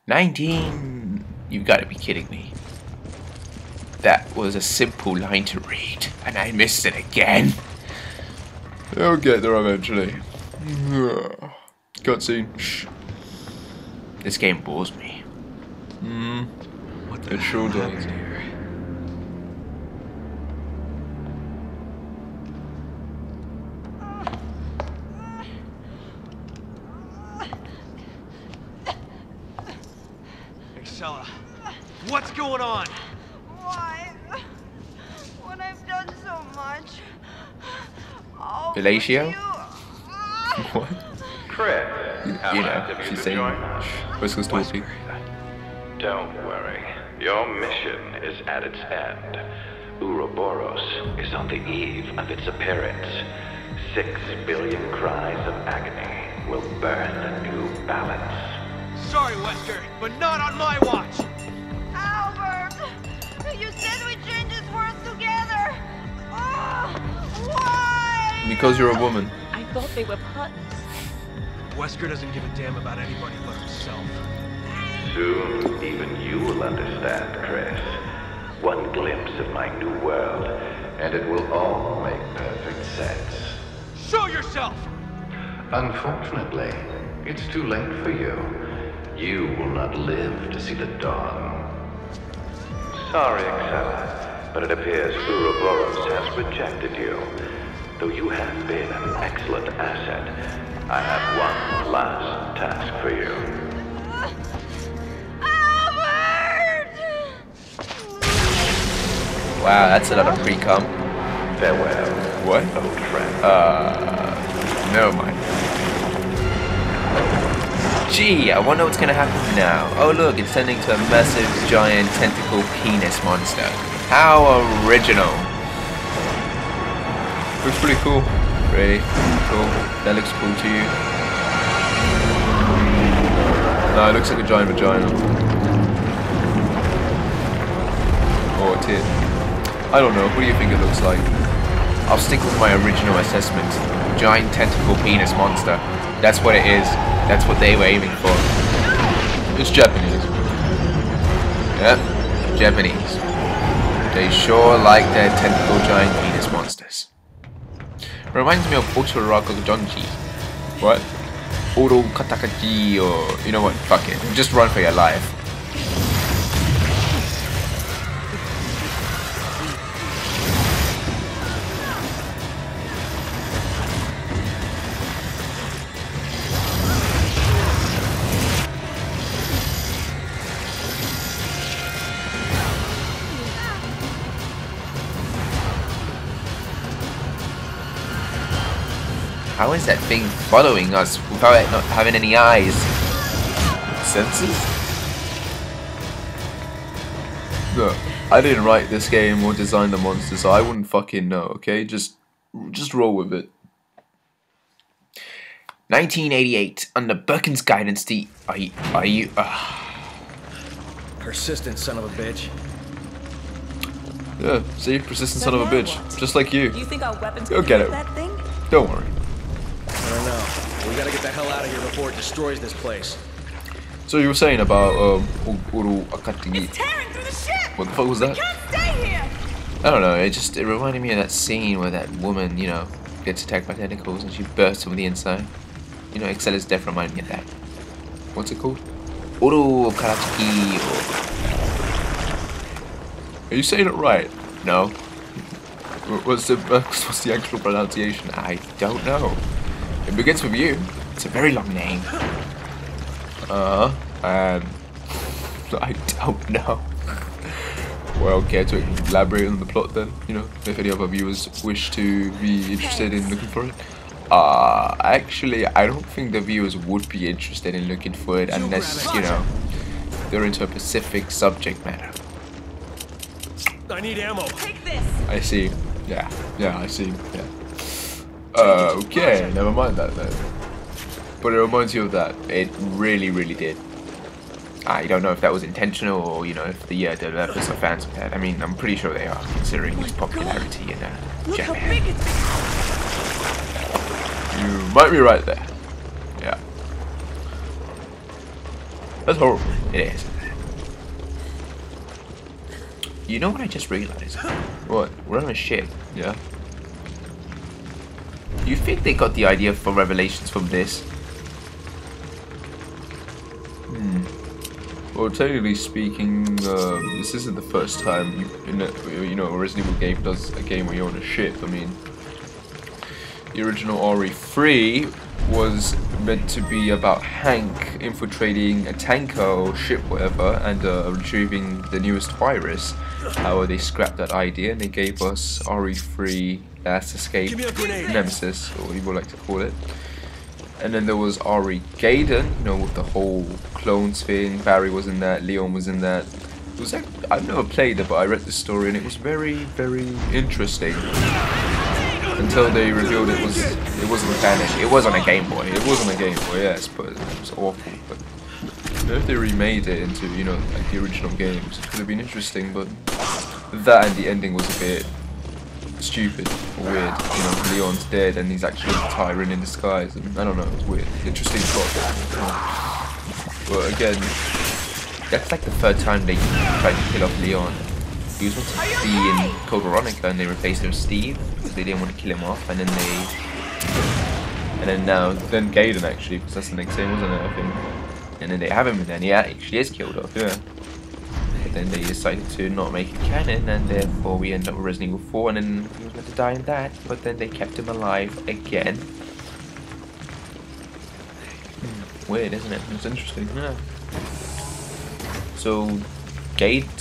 19. You've got to be kidding me. That was a simple line to read, and I missed it again. I'll get there eventually. Cutscene. Shh. This game bores me. What the It sure hell does. happened here? Excella, what's going on? Why? When I've done so much. Oh, Fellatio? you- What? Chris, You know, she's saying. Whisker's talking. Don't worry. Your mission is at its end. Ouroboros is on the eve of its appearance. 6 billion cries of agony will burn a new balance. Sorry, Wesker, but not on my watch. Albert! You said we change this world together! Oh, why? Because you're a woman. I thought they were partners. Wesker doesn't give a damn about anybody but himself. Soon, even you will understand, Chris. One glimpse of my new world, and it will all make perfect sense. Show yourself! Unfortunately, it's too late for you. You will not live to see the dawn. Sorry, Excella, but it appears Ouroboros has rejected you. Though you have been an excellent asset, I have one last task for you. Albert! Wow, that's a lot of pre-com. Farewell, What? old friend. Never mind. Gee, I wonder what's gonna happen now. Oh look, it's turning to a massive, giant, tentacle penis monster. How original. Looks pretty cool. Really cool. That looks cool to you. No, it looks like a giant vagina. Or a tit. I don't know, what do you think it looks like? I'll stick with my original assessment. Giant tentacle penis monster. That's what it is. That's what they were aiming for. It's Japanese. Yep, Japanese. They sure like their tentacle giant penis monsters. Reminds me of Otoroku Donji. What? Oro Katakaji or... You know what? Fuck it. Just run for your life. How is that thing following us without it not having any eyes? Senses? Look, I didn't write this game or design the monster, so I wouldn't fucking know, okay? Just roll with it. 1988, under Birkin's guidance, are you Persistent son of a bitch. Yeah, see? Persistent son of a bitch. Just like you. Do you think our weapons Go can get hit it. that thing? Don't worry. I don't know. We gotta get the hell out of here before it destroys this place. So you were saying about Uru Akatigi. It's tearing through the ship! What the fuck was that? Can't stay here! I don't know, it reminded me of that scene where that woman, you know, gets attacked by tentacles and she bursts from the inside. You know, Excella's death reminded me of that. What's it called? Uru Karatsuki or... Are you saying it right? No. What's the actual pronunciation? I don't know. It begins with U. It's a very long name. I don't know. Well, care to elaborate on the plot then? You know, if any other viewers wish to be interested in looking for it. Actually, I don't think the viewers would be interested in looking for it unless, you know, they're into a specific subject matter. I need ammo. Take this. I see. Yeah, I see. Yeah. Okay, never mind that then. But it reminds you of that. It really, really did. I don't know if that was intentional or, you know, if the developers are fans of that. I mean, I'm pretty sure they are, considering its popularity in Look how Japan. big it's You might be right there. Yeah. That's horrible. It is. You know what I just realized? What? We're on a ship, yeah? You think they got the idea for Revelations from this? Well, technically speaking, this isn't the first time a Resident Evil game does a game where you're on a ship. I mean, the original RE3 was meant to be about Hank infiltrating a tanker or ship, whatever, and retrieving the newest virus. However, they scrapped that idea and they gave us RE3 Last Escape Nemesis, or what you would like to call it. And then there was RE Gaiden, with the whole clones thing. Barry was in that, Leon was in that. It was I've never played it, but I read the story and it was very, very interesting. Until they revealed it wasn't canon. It was on a Game Boy. It was on a Game Boy, yes, but it was awful. But if they remade it into, like the original games, it could have been interesting. But that and the ending was a bit stupid or weird. Leon's dead and he's actually a tyrant in disguise, and I don't know, it's weird. Interesting plot. But again, that's like the third time they tried to kill off Leon. He was supposed to be in Code Veronica and they replaced him with Steve because they didn't want to kill him off, and then then Gaiden actually, because that's the next thing, wasn't it, I think. And then they have him and then he actually is killed off, yeah. But then they decided to not make it canon, and therefore we end up with Resident Evil 4, and then he was meant to die in that, but then they kept him alive again. Weird, isn't it? It's interesting, yeah. So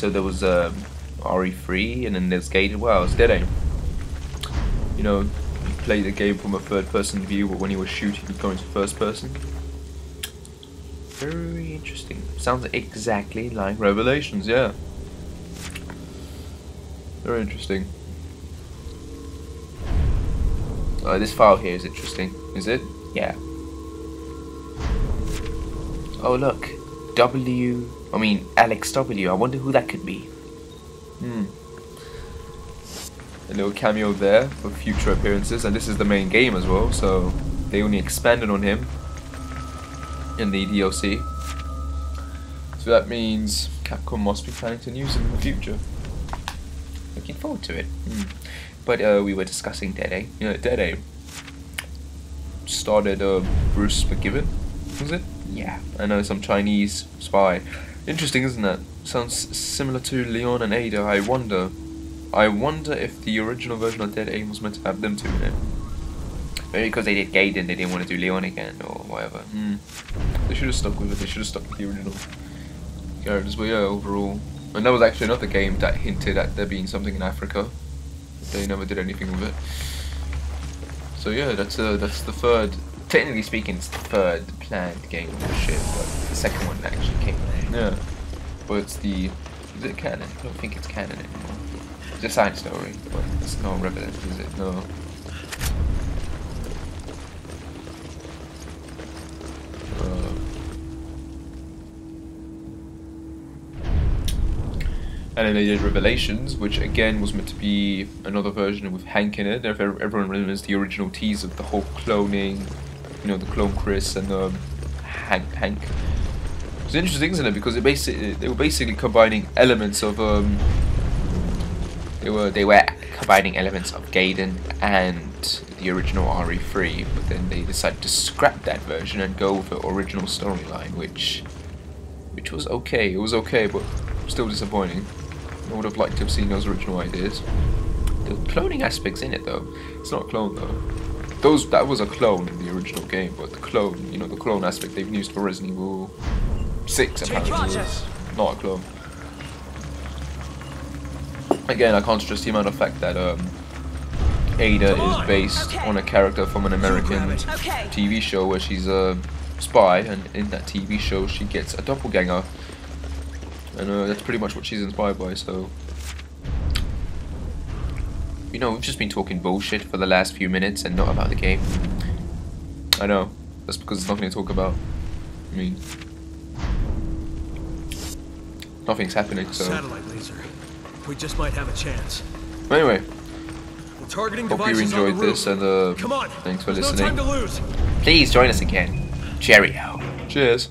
there was RE3, and then there's Gaiden. Well, it's Dead Aim. You play the game from a third-person view, but when you were shooting, you go into first person. Very interesting. Sounds exactly like Revelations, yeah. Very interesting. This file here is interesting. Is it? Yeah. Oh look, Alex W. I wonder who that could be. A little cameo there for future appearances, and this is the main game as well, so they only expanded on him in the DLC. So that means Capcom must be planning to use him in the future. Looking forward to it. But we were discussing Dead Aim. Dead Aim started Bruce Forgiven, was it? Yeah, I know, some Chinese spy. Interesting, isn't that? Sounds similar to Leon and Ada. I wonder if the original version of Dead Aim was meant to have them two in it. Maybe because they did Gaiden, they didn't want to do Leon again, or whatever. They should have stuck with it. They should have stuck with the original characters. But yeah, overall, and that was actually another game that hinted at there being something in Africa. They never did anything with it. So yeah, that's the third. Technically speaking, it's the third planned game on the ship, but the second one actually came out. Yeah, but it's the. Is it canon? I don't think it's canon anymore. It's a side story, but it's not relevant, is it? No. And then they did Revelations, which again was meant to be another version with Hank in it. If everyone remembers the original teaser of the whole cloning, the clone Chris and Hank. It's interesting, isn't it? Because they were basically combining elements of they were combining elements of Gaiden and the original RE3, but then they decided to scrap that version and go with the original storyline, which was okay. It was okay, but still disappointing. I would have liked to have seen those original ideas. The cloning aspects in it, though, it's not a clone though. That was a clone in the original game, but the clone, the clone aspect they've used for Resident Evil 6 apparently is not a clone. Again, I can't stress the amount of fact that Ada is based on a character from an American TV show where she's a spy, and in that TV show she gets a doppelganger. And that's pretty much what she's inspired by, so... we've just been talking bullshit for the last few minutes and not about the game. I know, that's because there's nothing to talk about. I mean... nothing's happening, so... Satellite laser. We just might have a chance. Anyway, The targeting hope you device is on the enjoyed this, roof. and Come on. thanks for There's listening. no time to lose. Please join us again. Cheerio. Cheers.